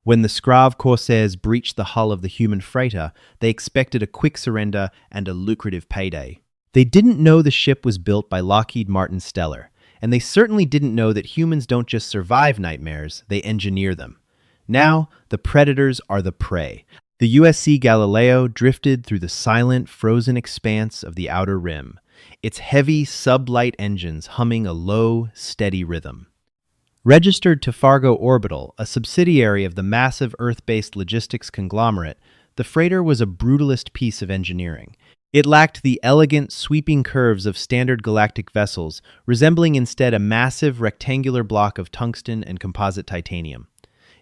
When the Skrav corsairs breached the hull of the human freighter, they expected a quick surrender and a lucrative payday. They didn't know the ship was built by Lockheed Martin Stellar, and they certainly didn't know that humans don't just survive nightmares, they engineer them. Now, the predators are the prey. The USC Galileo drifted through the silent, frozen expanse of the outer rim, its heavy sublight engines humming a low, steady rhythm. Registered to Fargo Orbital, a subsidiary of the massive Earth-based logistics conglomerate, the freighter was a brutalist piece of engineering. It lacked the elegant, sweeping curves of standard galactic vessels, resembling instead a massive rectangular block of tungsten and composite titanium.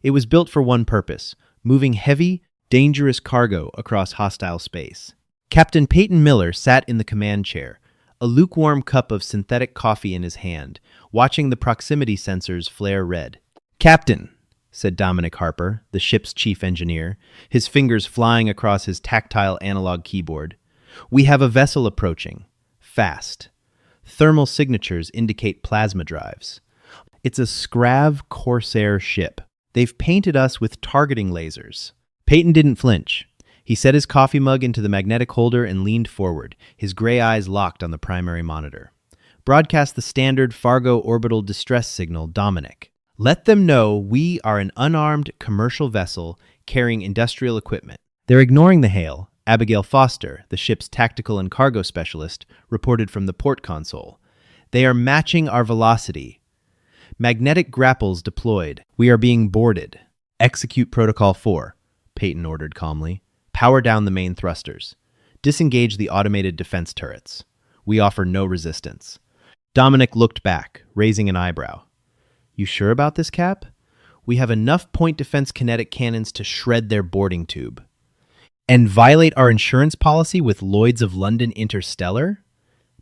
It was built for one purpose: moving heavy, dangerous cargo across hostile space. Captain Peyton Miller sat in the command chair, a lukewarm cup of synthetic coffee in his hand, watching the proximity sensors flare red. "Captain," said Dominic Harper, the ship's chief engineer, his fingers flying across his tactile analog keyboard, "we have a vessel approaching. Fast. Thermal signatures indicate plasma drives. It's a Skrav Corsair ship. They've painted us with targeting lasers." Peyton didn't flinch. He set his coffee mug into the magnetic holder and leaned forward, his gray eyes locked on the primary monitor. "Broadcast the standard Fargo orbital distress signal, Dominic. Let them know we are an unarmed commercial vessel carrying industrial equipment." They're ignoring the hail. Abigail Foster, the ship's tactical and cargo specialist, reported from the port console. "They are matching our velocity. Magnetic grapples deployed. We are being boarded." "Execute Protocol 4, Peyton ordered calmly. "Power down the main thrusters. Disengage the automated defense turrets. We offer no resistance." Dominic looked back, raising an eyebrow. "You sure about this, Cap? We have enough point defense kinetic cannons to shred their boarding tube." "And violate our insurance policy with Lloyd's of London Interstellar?"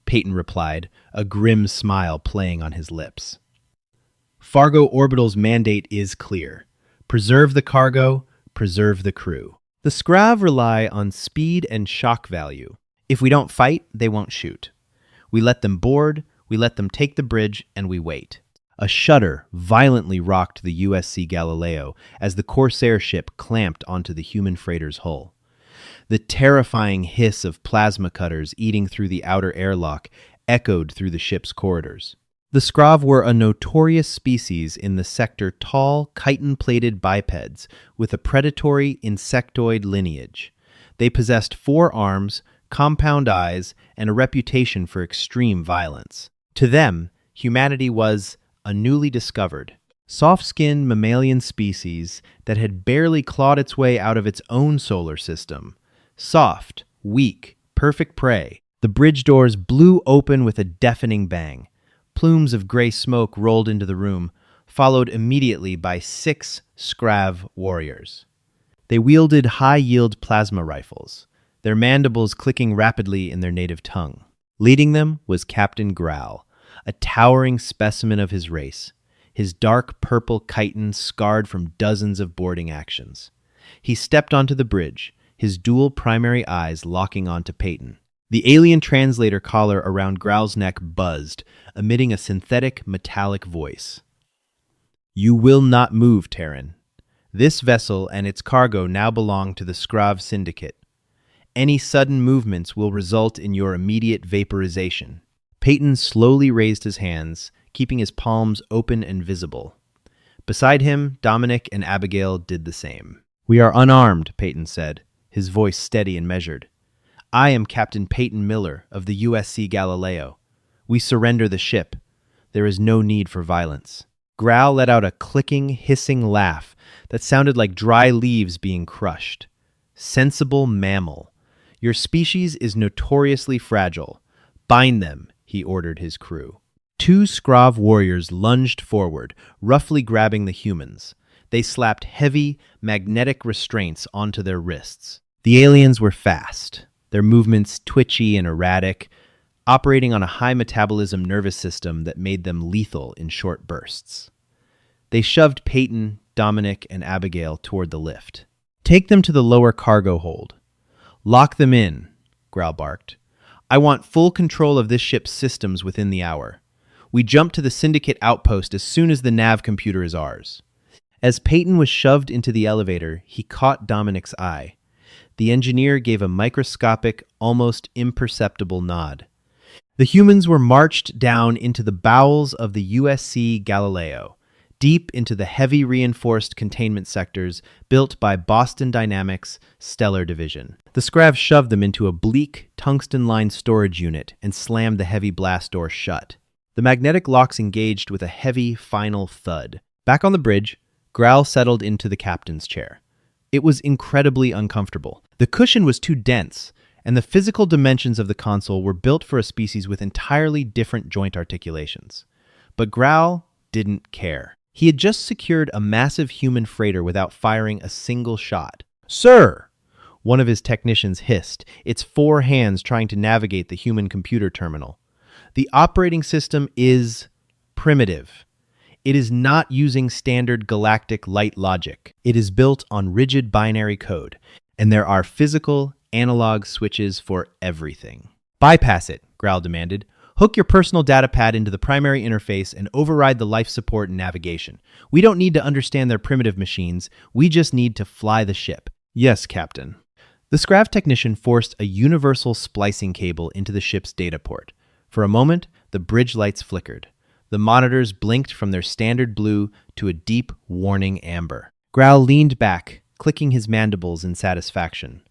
Peyton replied, a grim smile playing on his lips. "Fargo Orbital's mandate is clear. Preserve the cargo, preserve the crew. The Skrav rely on speed and shock value. If we don't fight, they won't shoot. We let them board, we let them take the bridge, and we wait." A shudder violently rocked the USC Galileo as the Corsair ship clamped onto the human freighter's hull. The terrifying hiss of plasma cutters eating through the outer airlock echoed through the ship's corridors. The Skrav were a notorious species in the sector, tall, chitin-plated bipeds with a predatory insectoid lineage. They possessed 4 arms, compound eyes, and a reputation for extreme violence. To them, humanity was a newly discovered, soft-skinned mammalian species that had barely clawed its way out of its own solar system. Soft, weak, perfect prey. The bridge doors blew open with a deafening bang. Plumes of gray smoke rolled into the room, followed immediately by 6 Skrav warriors. They wielded high-yield plasma rifles, their mandibles clicking rapidly in their native tongue. Leading them was Captain Growl, a towering specimen of his race, his dark purple chitin scarred from dozens of boarding actions. He stepped onto the bridge, his dual primary eyes locking onto Peyton. The alien translator collar around Growl's neck buzzed, emitting a synthetic, metallic voice. "You will not move, Terran. This vessel and its cargo now belong to the Skrav Syndicate. Any sudden movements will result in your immediate vaporization." Peyton slowly raised his hands, keeping his palms open and visible. Beside him, Dominic and Abigail did the same. "We are unarmed," Peyton said, his voice steady and measured. "I am Captain Peyton Miller of the USC Galileo. We surrender the ship. There is no need for violence." Growl let out a clicking, hissing laugh that sounded like dry leaves being crushed. "Sensible mammal. Your species is notoriously fragile. Bind them," he ordered his crew. 2 Skrav warriors lunged forward, roughly grabbing the humans. They slapped heavy, magnetic restraints onto their wrists. The aliens were fast, their movements twitchy and erratic, operating on a high-metabolism nervous system that made them lethal in short bursts. They shoved Peyton, Dominic, and Abigail toward the lift. "Take them to the lower cargo hold. Lock them in," Growl barked. "I want full control of this ship's systems within the hour. We jump to the Syndicate outpost as soon as the nav computer is ours." As Peyton was shoved into the elevator, he caught Dominic's eye. The engineer gave a microscopic, almost imperceptible nod. The humans were marched down into the bowels of the USC Galileo, deep into the heavy reinforced containment sectors built by Boston Dynamics' Stellar Division. The Scrav shoved them into a bleak, tungsten-lined storage unit and slammed the heavy blast door shut. The magnetic locks engaged with a heavy, final thud. Back on the bridge, Growl settled into the captain's chair. It was incredibly uncomfortable. The cushion was too dense, and the physical dimensions of the console were built for a species with entirely different joint articulations. But Growl didn't care. He had just secured a massive human freighter without firing a single shot. "Sir!" one of his technicians hissed, its 4 hands trying to navigate the human computer terminal. "The operating system is primitive. It is not using standard galactic light logic. It is built on rigid binary code, and there are physical, analog switches for everything." "Bypass it," Growl demanded. "Hook your personal data pad into the primary interface and override the life support and navigation. We don't need to understand their primitive machines. We just need to fly the ship." "Yes, Captain." The Scrav technician forced a universal splicing cable into the ship's data port. For a moment, the bridge lights flickered. The monitors blinked from their standard blue to a deep, warning amber. Growl leaned back, clicking his mandibles in satisfaction.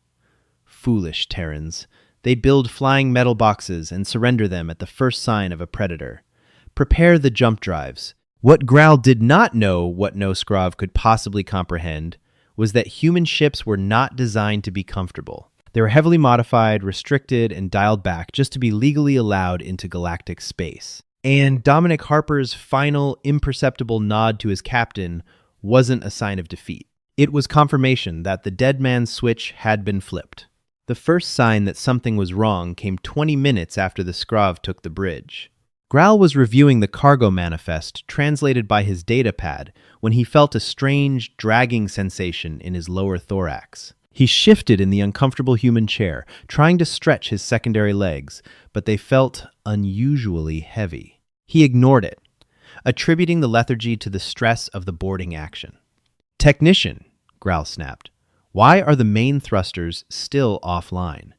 Foolish Terrans. They build flying metal boxes and surrender them at the first sign of a predator. Prepare the jump drives. What Growl did not know, what no Scrav could possibly comprehend, was that human ships were not designed to be comfortable. They were heavily modified, restricted, and dialed back just to be legally allowed into galactic space. And Dominic Harper's final, imperceptible nod to his captain wasn't a sign of defeat. It was confirmation that the dead man's switch had been flipped. The first sign that something was wrong came 20 minutes after the Scrav took the bridge. Growl was reviewing the cargo manifest translated by his datapad when he felt a strange, dragging sensation in his lower thorax. He shifted in the uncomfortable human chair, trying to stretch his secondary legs, but they felt unusually heavy. He ignored it, attributing the lethargy to the stress of the boarding action. "Technician," Growl snapped, "why are the main thrusters still offline?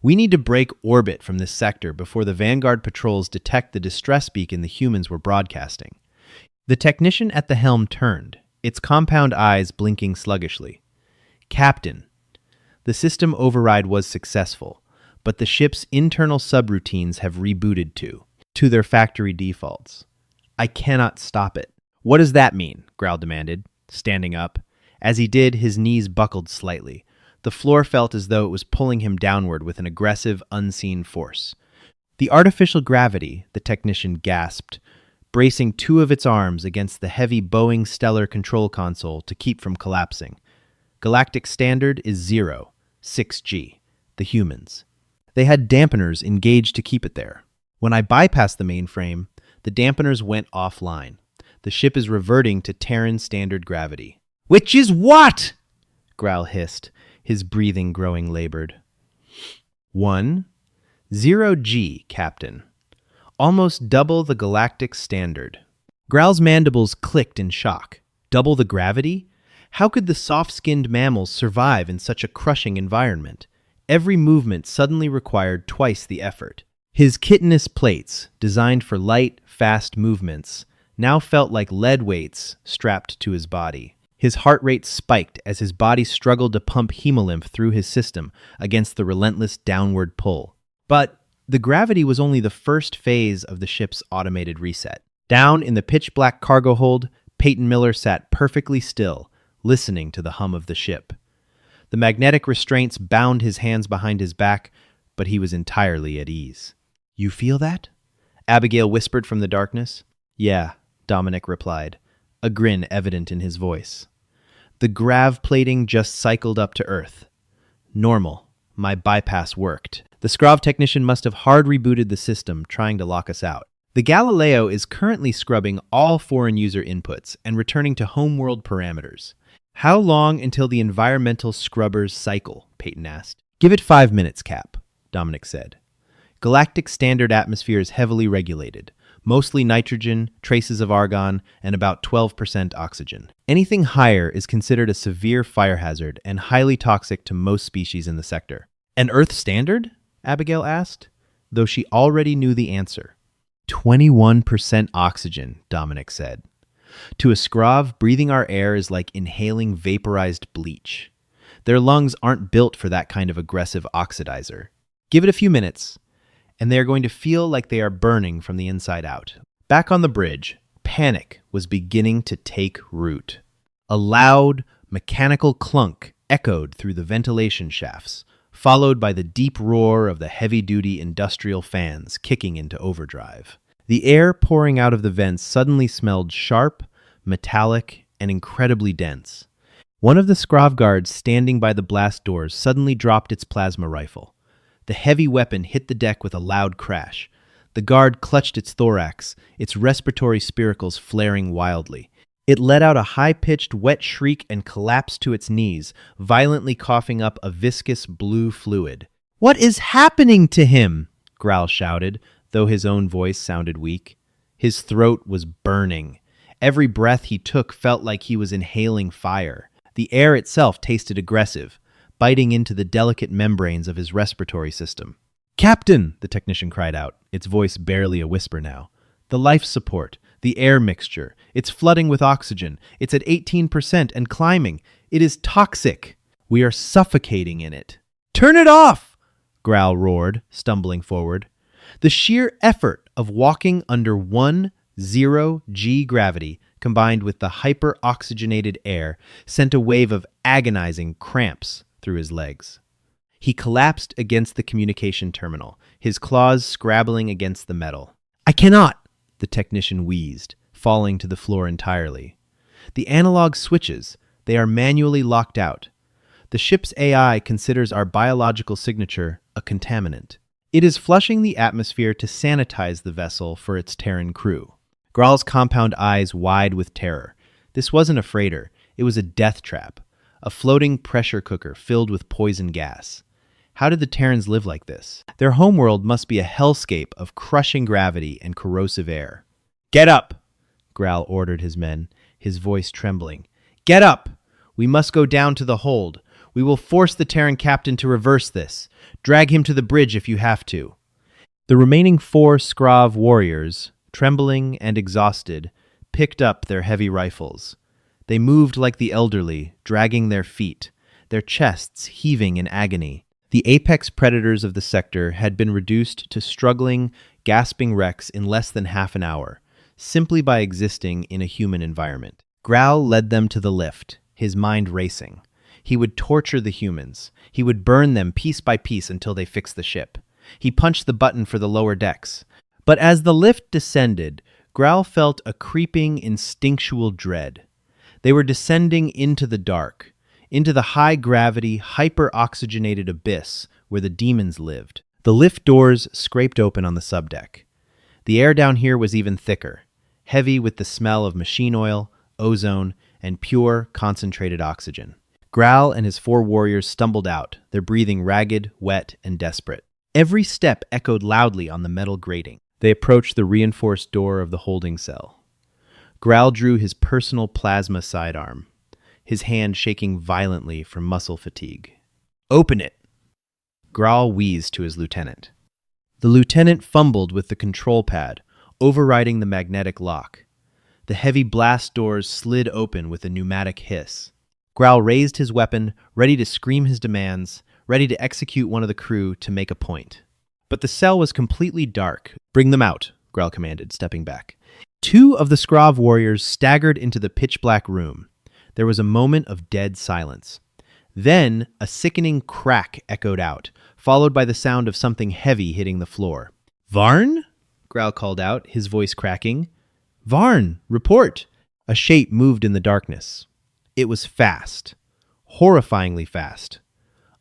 We need to break orbit from this sector before the Vanguard patrols detect the distress beacon the humans were broadcasting." The technician at the helm turned, its compound eyes blinking sluggishly. "Captain, the system override was successful, but the ship's internal subroutines have rebooted to their factory defaults. I cannot stop it." "What does that mean?" Growl demanded, standing up. As he did, his knees buckled slightly. The floor felt as though it was pulling him downward with an aggressive, unseen force. "The artificial gravity," the technician gasped, bracing 2 of its arms against the heavy Boeing Stellar control console to keep from collapsing. "Galactic standard is 0, 6G, the humans. They had dampeners engaged to keep it there. When I bypassed the mainframe, the dampeners went offline. The ship is reverting to Terran standard gravity." "Which is what?" Growl hissed, his breathing growing labored. 0G, Captain. Almost double the galactic standard." Growl's mandibles clicked in shock. Double the gravity? How could the soft-skinned mammals survive in such a crushing environment? Every movement suddenly required twice the effort. His chitinous plates, designed for light, fast movements, now felt like lead weights strapped to his body. His heart rate spiked as his body struggled to pump hemolymph through his system against the relentless downward pull. But the gravity was only the first phase of the ship's automated reset. Down in the pitch-black cargo hold, Peyton Miller sat perfectly still, listening to the hum of the ship. The magnetic restraints bound his hands behind his back, but he was entirely at ease. "You feel that?" Abigail whispered from the darkness. "Yeah," Dominic replied, a grin evident in his voice. "The grav plating just cycled up to Earth. Normal. My bypass worked. The Scrav technician must have hard rebooted the system, trying to lock us out. The Galileo is currently scrubbing all foreign user inputs and returning to homeworld parameters." "How long until the environmental scrubbers cycle?" Peyton asked. "Give it 5 minutes, Cap," Dominic said. "Galactic standard atmosphere is heavily regulated. mostly nitrogen, traces of argon, and about 12% oxygen. Anything higher is considered a severe fire hazard and highly toxic to most species in the sector. An Earth standard? Abigail asked, though she already knew the answer. 21% oxygen, Dominic said. To a Scrav, breathing our air is like inhaling vaporized bleach. Their lungs aren't built for that kind of aggressive oxidizer. Give it a few minutes, and they are going to feel like they are burning from the inside out. Back on the bridge, panic was beginning to take root. A loud, mechanical clunk echoed through the ventilation shafts, followed by the deep roar of the heavy-duty industrial fans kicking into overdrive. The air pouring out of the vents suddenly smelled sharp, metallic, and incredibly dense. One of the Scrav guards standing by the blast doors suddenly dropped its plasma rifle. The heavy weapon hit the deck with a loud crash. The guard clutched its thorax, its respiratory spiracles flaring wildly. It let out a high-pitched, wet shriek and collapsed to its knees, violently coughing up a viscous blue fluid. "What is happening to him?" Growl shouted, though his own voice sounded weak. His throat was burning. Every breath he took felt like he was inhaling fire. The air itself tasted aggressive, biting into the delicate membranes of his respiratory system. "Captain!" the technician cried out, its voice barely a whisper now. "The life support, the air mixture, it's flooding with oxygen. It's at 18% and climbing. It is toxic. We are suffocating in it." "Turn it off!" Growl roared, stumbling forward. The sheer effort of walking under 10G gravity combined with the hyper-oxygenated air sent a wave of agonizing cramps through his legs. He collapsed against the communication terminal, his claws scrabbling against the metal. "I cannot!" the technician wheezed, falling to the floor entirely. "The analog switches, they are manually locked out. The ship's AI considers our biological signature a contaminant. It is flushing the atmosphere to sanitize the vessel for its Terran crew." Graal's compound eyes wide with terror. This wasn't a freighter, it was a death trap, a floating pressure cooker filled with poison gas. How did the Terrans live like this? Their homeworld must be a hellscape of crushing gravity and corrosive air. "Get up!" Graal ordered his men, his voice trembling. "Get up! We must go down to the hold. We will force the Terran captain to reverse this. Drag him to the bridge if you have to." The remaining 4 Scrav warriors, trembling and exhausted, picked up their heavy rifles. They moved like the elderly, dragging their feet, their chests heaving in agony. The apex predators of the sector had been reduced to struggling, gasping wrecks in less than half an hour, simply by existing in a human environment. Graal led them to the lift, his mind racing. He would torture the humans. He would burn them piece by piece until they fixed the ship. He punched the button for the lower decks. But as the lift descended, Graal felt a creeping, instinctual dread. They were descending into the dark, into the high-gravity, hyper-oxygenated abyss where the demons lived. The lift doors scraped open on the subdeck. The air down here was even thicker, heavy with the smell of machine oil, ozone, and pure, concentrated oxygen. Graal and his 4 warriors stumbled out, their breathing ragged, wet, and desperate. Every step echoed loudly on the metal grating. They approached the reinforced door of the holding cell. Graal drew his personal plasma sidearm, his hand shaking violently from muscle fatigue. "Open it!" Graal wheezed to his lieutenant. The lieutenant fumbled with the control pad, overriding the magnetic lock. The heavy blast doors slid open with a pneumatic hiss. Graal raised his weapon, ready to scream his demands, ready to execute one of the crew to make a point. But the cell was completely dark. "Bring them out," Graal commanded, stepping back. 2 of the Scrav warriors staggered into the pitch-black room. There was a moment of dead silence. Then a sickening crack echoed out, followed by the sound of something heavy hitting the floor. "Varn?" Graal called out, his voice cracking. "Varn, report!" A shape moved in the darkness. It was fast, horrifyingly fast.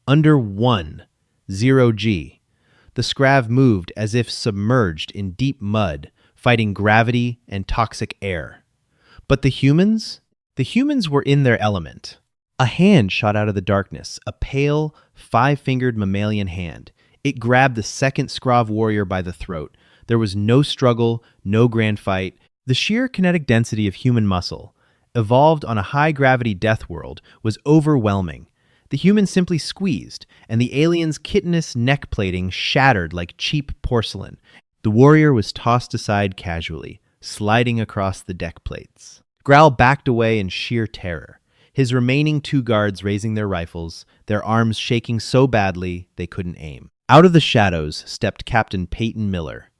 Under 10G. The Scrav moved as if submerged in deep mud, fighting gravity and toxic air. But the humans? The humans were in their element. A hand shot out of the darkness, a pale, 5-fingered mammalian hand. It grabbed the second Scrav warrior by the throat, There was no struggle, no grand fight. The sheer kinetic density of human muscle, evolved on a high-gravity death world, was overwhelming. The humans simply squeezed, and the aliens' chitinous neck plating shattered like cheap porcelain. The warrior was tossed aside casually, sliding across the deck plates. Growl backed away in sheer terror, his remaining two guards raising their rifles, their arms shaking so badly they couldn't aim. Out of the shadows stepped Captain Peyton Miller.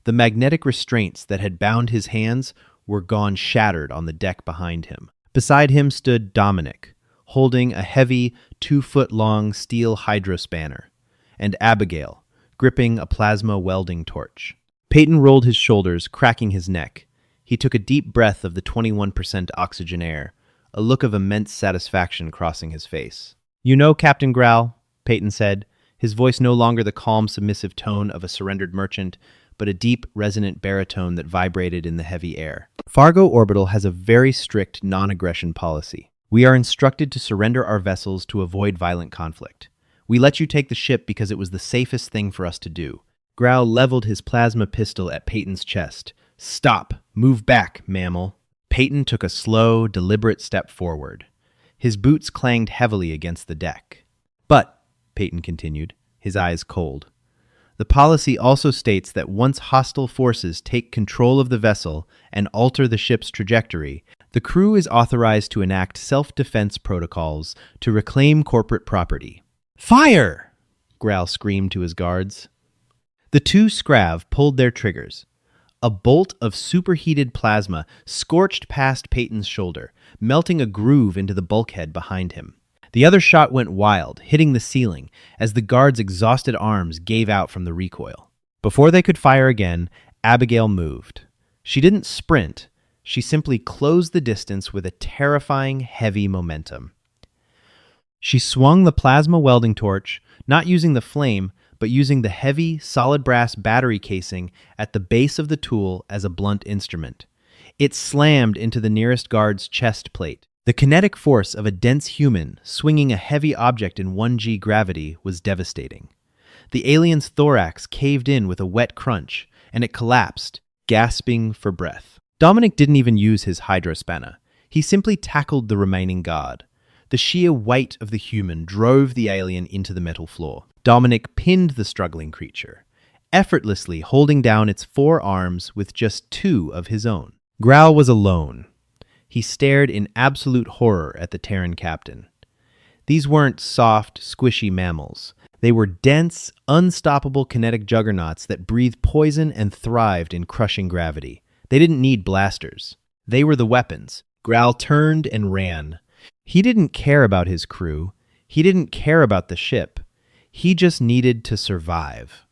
The magnetic restraints that had bound his hands were gone shattered on the deck behind him. Beside him stood Dominic, holding a heavy, 2-foot-long steel hydrospanner, and Abigail, gripping a plasma welding torch. Peyton rolled his shoulders, cracking his neck. He took a deep breath of the 21% oxygen air, a look of immense satisfaction crossing his face. "You know, Captain Growl," Peyton said, his voice no longer the calm, submissive tone of a surrendered merchant, but a deep, resonant baritone that vibrated in the heavy air. "Fargo Orbital has a very strict non-aggression policy. We are instructed to surrender our vessels to avoid violent conflict. We let you take the ship because it was the safest thing for us to do." Growl leveled his plasma pistol at Peyton's chest. "Stop! Move back, mammal." Peyton took a slow, deliberate step forward. His boots clanged heavily against the deck. "But," Peyton continued, his eyes cold, "the policy also states that once hostile forces take control of the vessel and alter the ship's trajectory, the crew is authorized to enact self-defense protocols to reclaim corporate property." "Fire!" Growl screamed to his guards. The two Scrav pulled their triggers. A bolt of superheated plasma scorched past Peyton's shoulder, melting a groove into the bulkhead behind him. The other shot went wild, hitting the ceiling, as the guards' exhausted arms gave out from the recoil. Before they could fire again, Abigail moved. She didn't sprint. She simply closed the distance with a terrifying, heavy momentum. She swung the plasma welding torch, not using the flame, but using the heavy, solid brass battery casing at the base of the tool as a blunt instrument. It slammed into the nearest guard's chest plate. The kinetic force of a dense human swinging a heavy object in 1G gravity was devastating. The alien's thorax caved in with a wet crunch, and it collapsed, gasping for breath. Dominic didn't even use his hydrospanner. He simply tackled the remaining guard. The sheer weight of the human drove the alien into the metal floor. Dominic pinned the struggling creature, effortlessly holding down its 4 arms with just 2 of his own. Growl was alone. He stared in absolute horror at the Terran captain. These weren't soft, squishy mammals. They were dense, unstoppable kinetic juggernauts that breathed poison and thrived in crushing gravity. They didn't need blasters. They were the weapons. Growl turned and ran. He didn't care about his crew. He didn't care about the ship. He just needed to survive.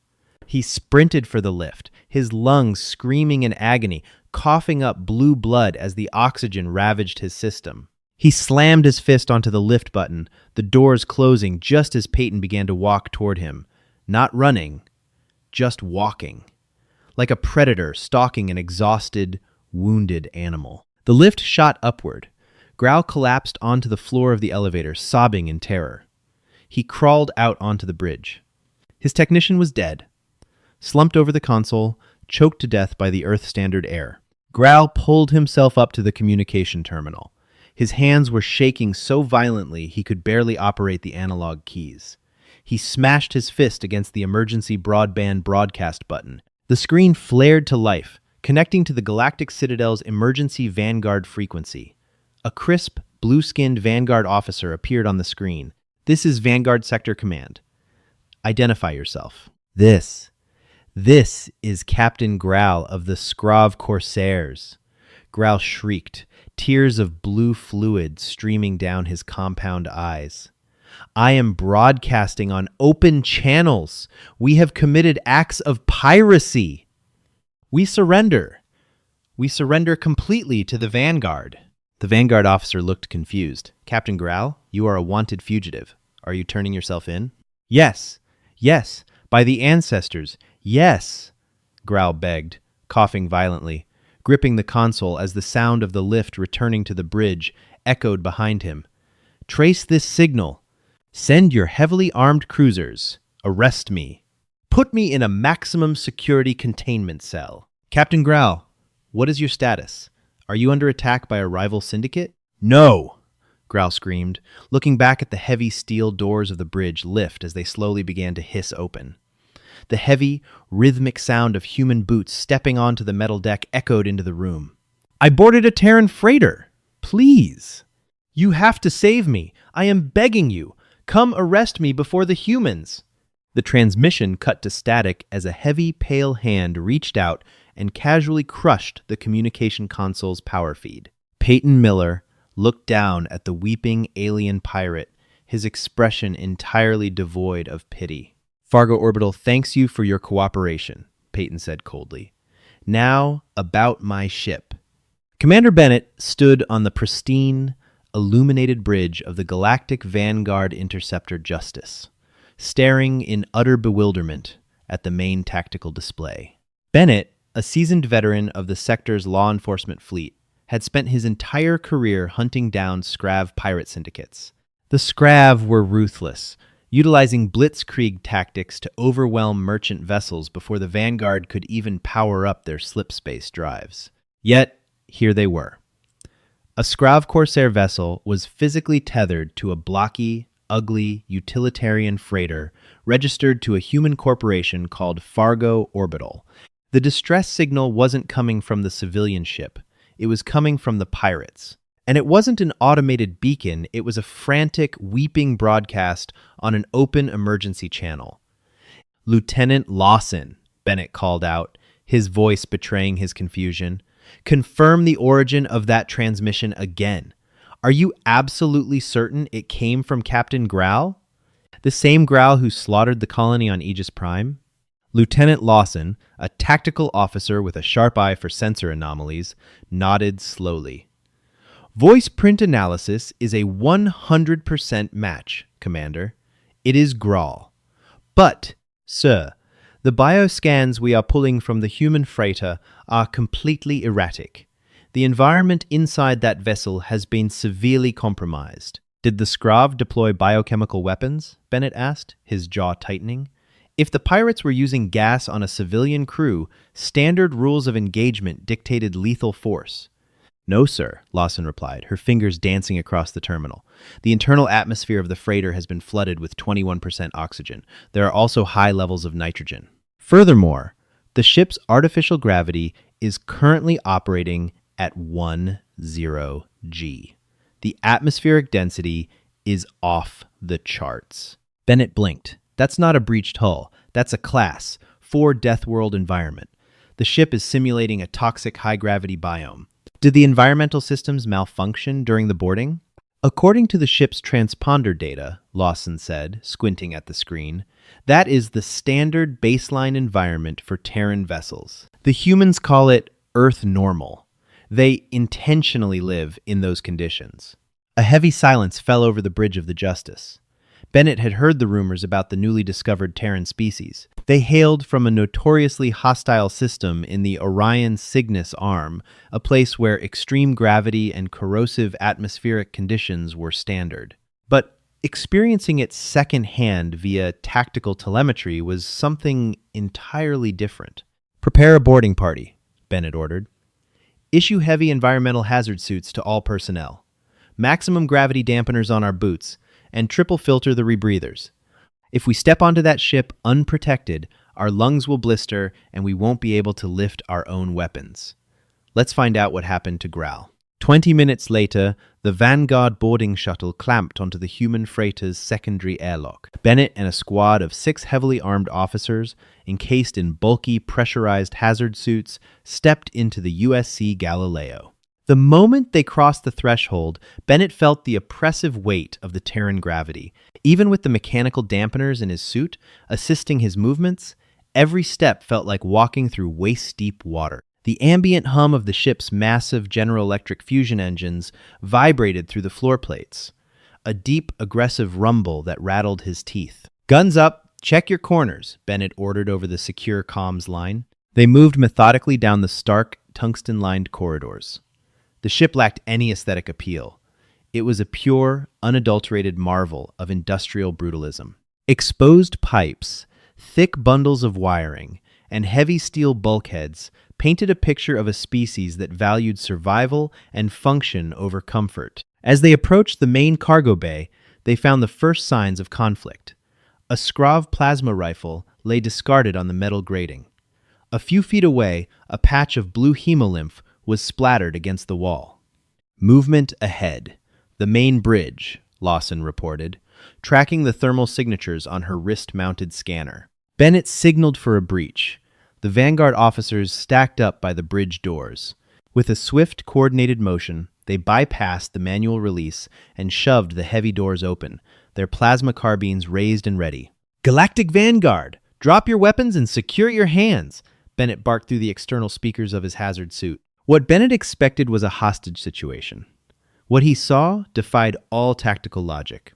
He sprinted for the lift, his lungs screaming in agony, coughing up blue blood as the oxygen ravaged his system. He slammed his fist onto the lift button, the doors closing just as Peyton began to walk toward him. Not running, just walking. Like a predator stalking an exhausted, wounded animal. The lift shot upward. Growl collapsed onto the floor of the elevator, sobbing in terror. He crawled out onto the bridge. His technician was dead, slumped over the console, choked to death by the Earth-standard air. Growl pulled himself up to the communication terminal. His hands were shaking so violently he could barely operate the analog keys. He smashed his fist against the emergency broadband broadcast button. The screen flared to life, connecting to the Galactic Citadel's emergency Vanguard frequency. A crisp, blue-skinned Vanguard officer appeared on the screen. "This is Vanguard Sector Command. Identify yourself." This is Captain Growl of the Scrav Corsairs. Growl shrieked, tears of blue fluid streaming down his compound eyes. "I am broadcasting on open channels. We have committed acts of piracy. We surrender. We surrender completely to the Vanguard." The Vanguard officer looked confused. "Captain Growl, you are a wanted fugitive. Are you turning yourself in?" Yes, by the ancestors, yes," Growl begged, coughing violently, gripping the console as the sound of the lift returning to the bridge echoed behind him. "Trace this signal. Send your heavily armed cruisers. Arrest me." Put me in a maximum security containment cell. Captain Grau, what is your status? Are you under attack by a rival syndicate? No, Grau screamed, looking back at the heavy steel doors of the bridge lift as they slowly began to hiss open. The heavy, rhythmic sound of human boots stepping onto the metal deck echoed into the room. I boarded a Terran freighter. Please. You have to save me. I am begging you. Come arrest me before the humans. The transmission cut to static as a heavy, pale hand reached out and casually crushed the communication console's power feed. Peyton Miller looked down at the weeping alien pirate, his expression entirely devoid of pity. Fargo Orbital thanks you for your cooperation, Peyton said coldly. Now, about my ship. Commander Bennett stood on the pristine, illuminated bridge of the galactic Vanguard interceptor Justice, staring in utter bewilderment at the main tactical display. Bennett, a seasoned veteran of the sector's law enforcement fleet, had spent his entire career hunting down Scrav pirate syndicates. The Scrav were ruthless, utilizing blitzkrieg tactics to overwhelm merchant vessels before the Vanguard could even power up their slipspace drives. Yet, here they were. A Scrav Corsair vessel was physically tethered to a blocky, ugly, utilitarian freighter registered to a human corporation called Fargo Orbital. The distress signal wasn't coming from the civilian ship. It was coming from the pirates. And it wasn't an automated beacon, it was a frantic, weeping broadcast on an open emergency channel. Lieutenant Lawson, Bennett called out, his voice betraying his confusion. Confirm the origin of that transmission again. Are you absolutely certain it came from Captain Grau? The same Grau who slaughtered the colony on Aegis Prime? Lieutenant Lawson, a tactical officer with a sharp eye for sensor anomalies, nodded slowly. Voice print analysis is a 100% match, Commander. It is Graal. But, sir, the bioscans we are pulling from the human freighter are completely erratic. The environment inside that vessel has been severely compromised. Did the Scrav deploy biochemical weapons? Bennett asked, his jaw tightening. If the pirates were using gas on a civilian crew, standard rules of engagement dictated lethal force. No, sir, Lawson replied, her fingers dancing across the terminal. The internal atmosphere of the freighter has been flooded with 21% oxygen. There are also high levels of nitrogen. Furthermore, the ship's artificial gravity is currently operating at 10 G. The atmospheric density is off the charts. Bennett blinked. That's not a breached hull. That's a Class 4 Death World environment. The ship is simulating a toxic high-gravity biome. Did the environmental systems malfunction during the boarding? According to the ship's transponder data, Lawson said, squinting at the screen, that is the standard baseline environment for Terran vessels. The humans call it Earth Normal. They intentionally live in those conditions. A heavy silence fell over the bridge of the Justice. Bennett had heard the rumors about the newly discovered Terran species. They hailed from a notoriously hostile system in the Orion Cygnus arm, a place where extreme gravity and corrosive atmospheric conditions were standard. But experiencing it secondhand via tactical telemetry was something entirely different. Prepare a boarding party, Bennett ordered. Issue heavy environmental hazard suits to all personnel. Maximum gravity dampeners on our boots, and triple filter the rebreathers. If we step onto that ship unprotected, our lungs will blister and we won't be able to lift our own weapons. Let's find out what happened to Grau. 20 minutes later, the Vanguard boarding shuttle clamped onto the human freighter's secondary airlock. Bennett and a squad of 6 heavily armed officers, encased in bulky, pressurized hazard suits, stepped into the USC Galileo. The moment they crossed the threshold, Bennett felt the oppressive weight of the Terran gravity. Even with the mechanical dampeners in his suit, assisting his movements, every step felt like walking through waist-deep water. The ambient hum of the ship's massive General Electric fusion engines vibrated through the floor plates, a deep, aggressive rumble that rattled his teeth. Guns up, check your corners, Bennett ordered over the secure comms line. They moved methodically down the stark, tungsten-lined corridors. The ship lacked any aesthetic appeal. It was a pure, unadulterated marvel of industrial brutalism. Exposed pipes, Thick bundles of wiring and heavy steel bulkheads painted a picture of a species that valued survival and function over comfort. As they approached the main cargo bay, they found the first signs of conflict. A Skrav plasma rifle lay discarded on the metal grating. A few feet away, a patch of blue hemolymph was splattered against the wall. Movement ahead. The main bridge, Lawson reported, tracking the thermal signatures on her wrist-mounted scanner. Bennett signaled for a breach. The Vanguard officers stacked up by the bridge doors. With a swift, coordinated motion, they bypassed the manual release and shoved the heavy doors open, their plasma carbines raised and ready. "Galactic Vanguard! Drop your weapons and secure your hands!" Bennett barked through the external speakers of his hazard suit. What Bennett expected was a hostage situation. What he saw defied all tactical logic.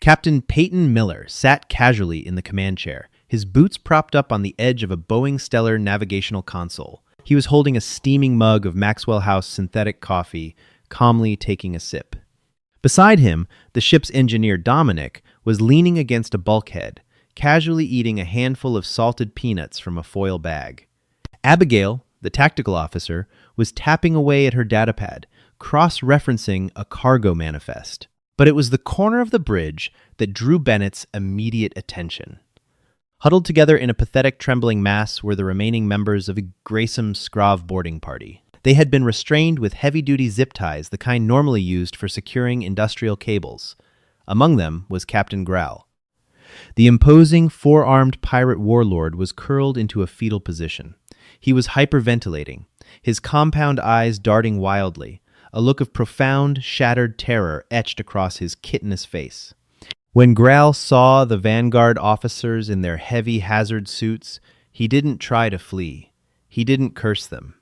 Captain Peyton Miller sat casually in the command chair, his boots propped up on the edge of a Boeing Stellar navigational console. He was holding a steaming mug of Maxwell House synthetic coffee, calmly taking a sip. Beside him, the ship's engineer Dominic was leaning against a bulkhead, casually eating a handful of salted peanuts from a foil bag. Abigail, the tactical officer, was tapping away at her datapad, cross-referencing a cargo manifest. But it was the corner of the bridge that drew Bennett's immediate attention. Huddled together in a pathetic, trembling mass were the remaining members of a Grayson Skrav boarding party. They had been restrained with heavy-duty zip ties, the kind normally used for securing industrial cables. Among them was Captain Growl. The imposing, four-armed pirate warlord was curled into a fetal position. He was hyperventilating, his compound eyes darting wildly, a look of profound, shattered terror etched across his chitinous face. When Growl saw the Vanguard officers in their heavy hazard suits, he didn't try to flee. He didn't curse them.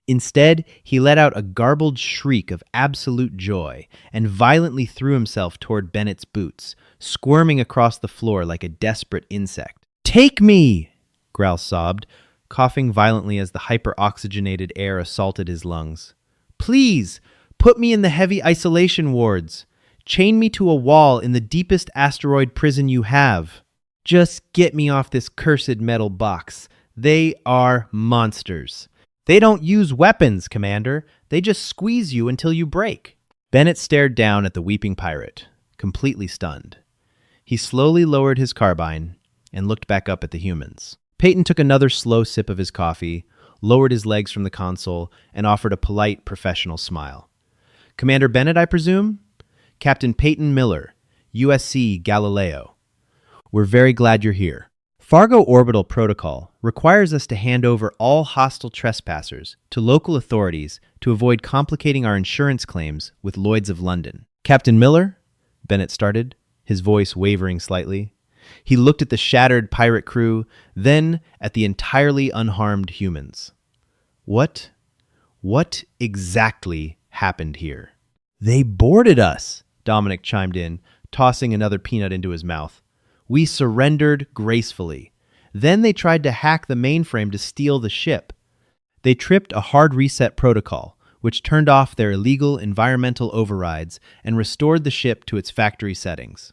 Instead, he let out a garbled shriek of absolute joy and violently threw himself toward Bennett's boots, squirming across the floor like a desperate insect. "Take me!" Growl sobbed, coughing violently as the hyper-oxygenated air assaulted his lungs. "Please, put me in the heavy isolation wards. Chain me to a wall in the deepest asteroid prison you have. Just get me off this cursed metal box. They are monsters. They don't use weapons, Commander. They just squeeze you until you break." Bennett stared down at the weeping pirate, completely stunned. He slowly lowered his carbine and looked back up at the humans. Peyton took another slow sip of his coffee, lowered his legs from the console, and offered a polite, professional smile. "Commander Bennett, I presume? Captain Peyton Miller, USC Galileo. We're very glad you're here. Fargo Orbital Protocol requires us to hand over all hostile trespassers to local authorities to avoid complicating our insurance claims with Lloyd's of London." "Captain Miller?" Bennett started, his voice wavering slightly. He looked at the shattered pirate crew, then at the entirely unharmed humans. What exactly happened here?" "They boarded us," Dominic chimed in, tossing another peanut into his mouth. "We surrendered gracefully. Then they tried to hack the mainframe to steal the ship. They tripped a hard reset protocol, which turned off their illegal environmental overrides and restored the ship to its factory settings.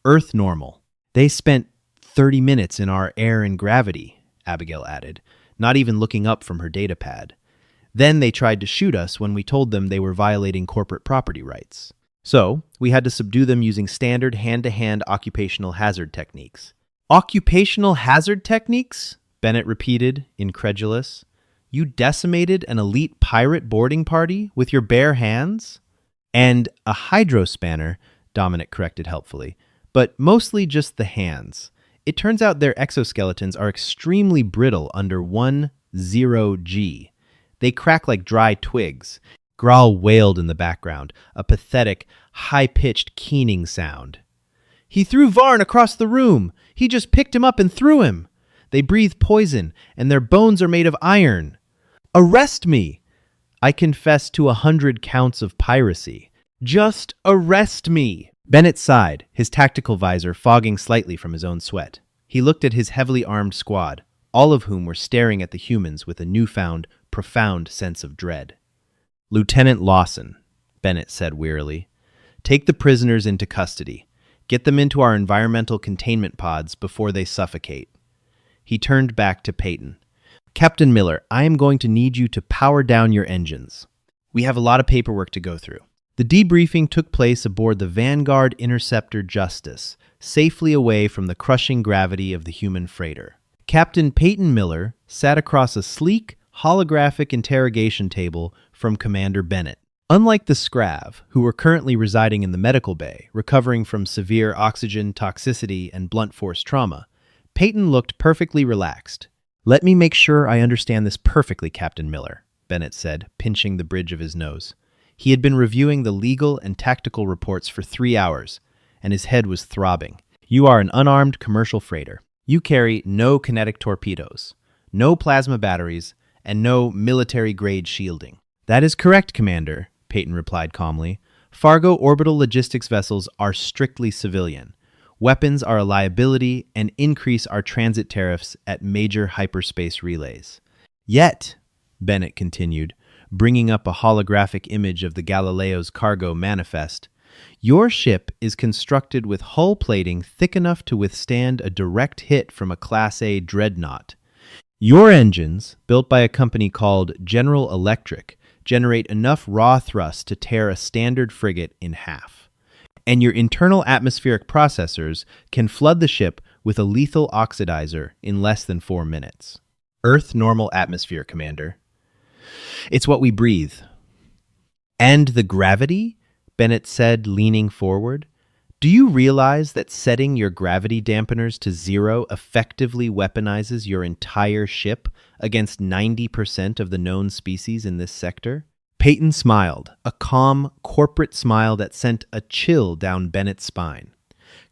Earth normal. They spent 30 minutes in our air and gravity," Abigail added, not even looking up from her datapad. "Then they tried to shoot us when we told them they were violating corporate property rights. So, we had to subdue them using standard hand-to-hand occupational hazard techniques." "Occupational hazard techniques?" Bennett repeated, incredulous. "You decimated an elite pirate boarding party with your bare hands?" "And a hydrospanner," Dominic corrected helpfully, "but mostly just the hands. It turns out their exoskeletons are extremely brittle under 10G. They crack like dry twigs." Growl wailed in the background, a pathetic, high-pitched keening sound. "He threw Varn across the room. He just picked him up and threw him. They breathe poison, and their bones are made of iron. Arrest me! I confess to 100 counts of piracy. Just arrest me!" Bennett sighed, his tactical visor fogging slightly from his own sweat. He looked at his heavily armed squad, all of whom were staring at the humans with a newfound, profound sense of dread. "Lieutenant Lawson," Bennett said wearily, "take the prisoners into custody. Get them into our environmental containment pods before they suffocate. He turned back to Peyton. Captain Miller, I am going to need you to power down your engines. We have a lot of paperwork to go through. The debriefing took place aboard the Vanguard Interceptor Justice, safely away from the crushing gravity of the human freighter. Captain Peyton Miller sat across a sleek, holographic interrogation table from Commander Bennett. Unlike the Scrav, who were currently residing in the medical bay, recovering from severe oxygen toxicity and blunt force trauma, Peyton looked perfectly relaxed. Let me make sure I understand this perfectly, Captain Miller, Bennett said, pinching the bridge of his nose. He had been reviewing the legal and tactical reports for 3 hours, and his head was throbbing. You are an unarmed commercial freighter. You carry no kinetic torpedoes, no plasma batteries, and no military-grade shielding. That is correct, Commander, Peyton replied calmly. Fargo orbital logistics vessels are strictly civilian. Weapons are a liability and increase our transit tariffs at major hyperspace relays. Yet, Bennett continued, bringing up a holographic image of the Galileo's cargo manifest, your ship is constructed with hull plating thick enough to withstand a direct hit from a Class A dreadnought. Your engines, built by a company called General Electric, generate enough raw thrust to tear a standard frigate in half. And your internal atmospheric processors can flood the ship with a lethal oxidizer in less than 4 minutes. Earth normal atmosphere, Commander. It's what we breathe. And the gravity? Bennett said, leaning forward. Do you realize that setting your gravity dampeners to 0 effectively weaponizes your entire ship against 90% of the known species in this sector? Peyton smiled, a calm, corporate smile that sent a chill down Bennett's spine.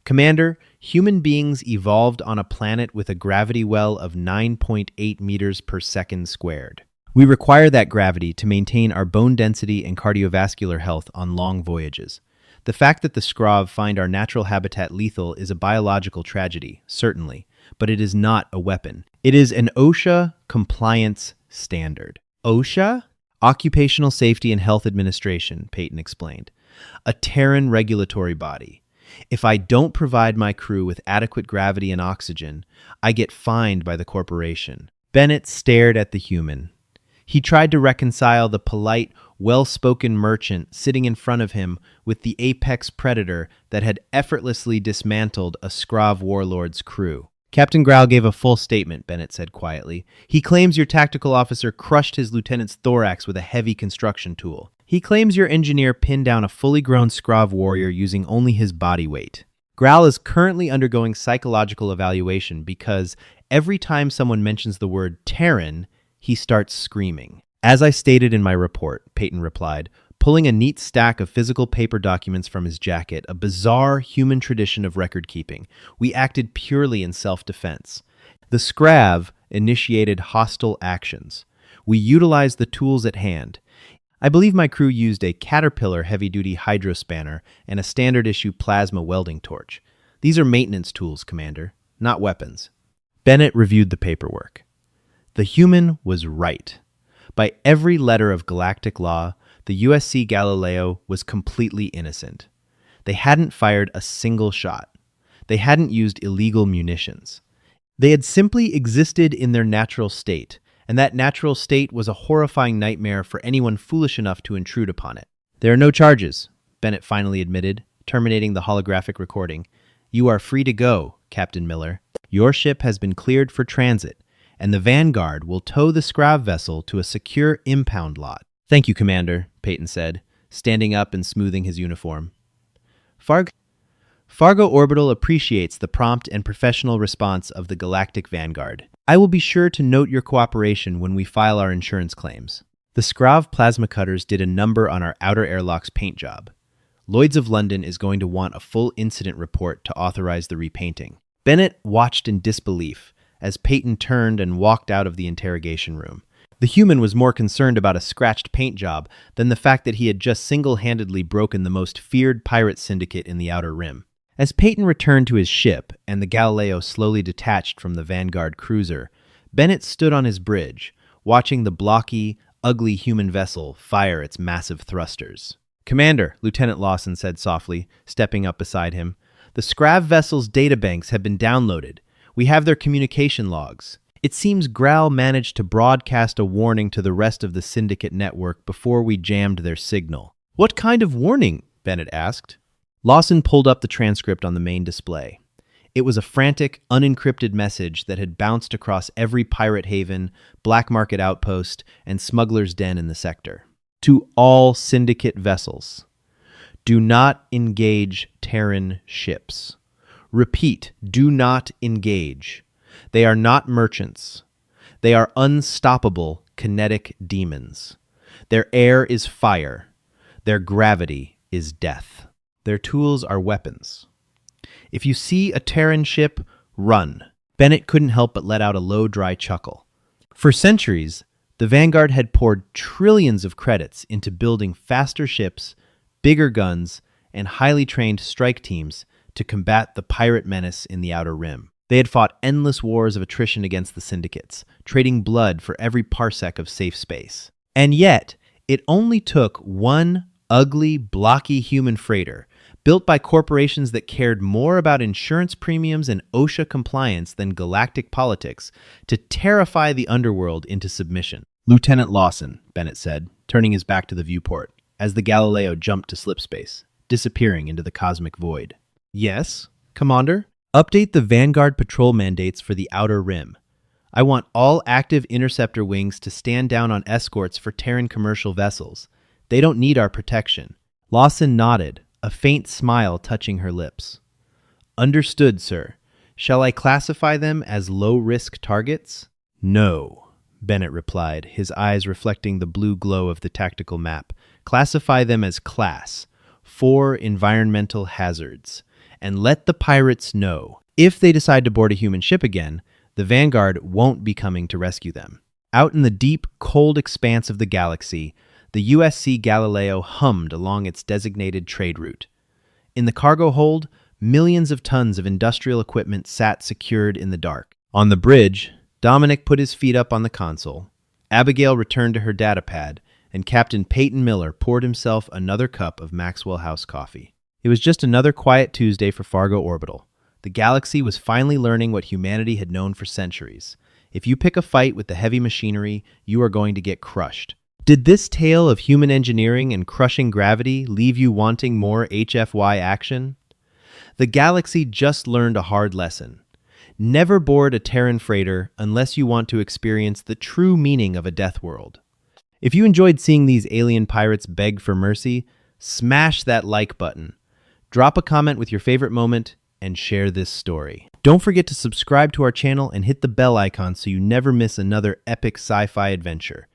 Commander, human beings evolved on a planet with a gravity well of 9.8 meters per second squared. We require that gravity to maintain our bone density and cardiovascular health on long voyages. The fact that the Scrav find our natural habitat lethal is a biological tragedy, certainly, but it is not a weapon. It is an OSHA compliance standard. OSHA? Occupational Safety and Health Administration, Peyton explained. A Terran regulatory body. If I don't provide my crew with adequate gravity and oxygen, I get fined by the corporation. Bennett stared at the human. He tried to reconcile the polite, well-spoken merchant sitting in front of him with the apex predator that had effortlessly dismantled a Scrav warlord's crew. Captain Growl gave a full statement, Bennett said quietly. He claims your tactical officer crushed his lieutenant's thorax with a heavy construction tool. He claims your engineer pinned down a fully grown Scrav warrior using only his body weight. Growl is currently undergoing psychological evaluation because every time someone mentions the word Terran, he starts screaming. As I stated in my report, Peyton replied, pulling a neat stack of physical paper documents from his jacket, a bizarre human tradition of record-keeping. We acted purely in self-defense. The Scrav initiated hostile actions. We utilized the tools at hand. I believe my crew used a Caterpillar heavy-duty hydrospanner and a standard-issue plasma welding torch. These are maintenance tools, Commander, not weapons. Bennett reviewed the paperwork. The human was right. By every letter of galactic law, the USC Galileo was completely innocent. They hadn't fired a single shot. They hadn't used illegal munitions. They had simply existed in their natural state, and that natural state was a horrifying nightmare for anyone foolish enough to intrude upon it. There are no charges, Bennett finally admitted, terminating the holographic recording. You are free to go, Captain Miller. Your ship has been cleared for transit, and the Vanguard will tow the Scrav vessel to a secure impound lot. Thank you, Commander, Peyton said, standing up and smoothing his uniform. Fargo Orbital appreciates the prompt and professional response of the Galactic Vanguard. I will be sure to note your cooperation when we file our insurance claims. The Scrav plasma cutters did a number on our outer airlock's paint job. Lloyd's of London is going to want a full incident report to authorize the repainting. Bennett watched in disbelief as Peyton turned and walked out of the interrogation room. The human was more concerned about a scratched paint job than the fact that he had just single-handedly broken the most feared pirate syndicate in the Outer Rim. As Peyton returned to his ship and the Galileo slowly detached from the Vanguard cruiser, Bennett stood on his bridge, watching the blocky, ugly human vessel fire its massive thrusters. Commander, Lieutenant Lawson said softly, stepping up beside him, The Scrav vessel's databanks have been downloaded. We have their communication logs. It seems Graal managed to broadcast a warning to the rest of the Syndicate network before we jammed their signal. What kind of warning? Bennett asked. Lawson pulled up the transcript on the main display. It was a frantic, unencrypted message that had bounced across every pirate haven, black market outpost, and smuggler's den in the sector. To all Syndicate vessels, do not engage Terran ships. Repeat, do not engage. They are not merchants. They are unstoppable kinetic demons. Their air is fire. Their gravity is death. Their tools are weapons. If you see a Terran ship, run. Bennett couldn't help but let out a low, dry chuckle. For centuries, the Vanguard had poured trillions of credits into building faster ships, bigger guns, and highly trained strike teams to combat the pirate menace in the Outer Rim. They had fought endless wars of attrition against the Syndicates, trading blood for every parsec of safe space. And yet, it only took one ugly, blocky human freighter, built by corporations that cared more about insurance premiums and OSHA compliance than galactic politics, to terrify the underworld into submission. Lieutenant Lawson, Bennett said, turning his back to the viewport, as the Galileo jumped to slipspace, disappearing into the cosmic void. Yes, Commander? Update the Vanguard patrol mandates for the Outer Rim. I want all active interceptor wings to stand down on escorts for Terran commercial vessels. They don't need our protection. Lawson nodded, a faint smile touching her lips. Understood, sir. Shall I classify them as low-risk targets? No, Bennett replied, his eyes reflecting the blue glow of the tactical map. Classify them as Class 4 environmental hazards. And let the pirates know, if they decide to board a human ship again, the Vanguard won't be coming to rescue them. Out in the deep, cold expanse of the galaxy, the USC Galileo hummed along its designated trade route. In the cargo hold, millions of tons of industrial equipment sat secured in the dark. On the bridge, Dominic put his feet up on the console, Abigail returned to her datapad, and Captain Peyton Miller poured himself another cup of Maxwell House coffee. It was just another quiet Tuesday for Fargo Orbital. The galaxy was finally learning what humanity had known for centuries. If you pick a fight with the heavy machinery, you are going to get crushed. Did this tale of human engineering and crushing gravity leave you wanting more HFY action? The galaxy just learned a hard lesson. Never board a Terran freighter unless you want to experience the true meaning of a death world. If you enjoyed seeing these alien pirates beg for mercy, smash that like button. Drop a comment with your favorite moment and share this story. Don't forget to subscribe to our channel and hit the bell icon so you never miss another epic sci-fi adventure.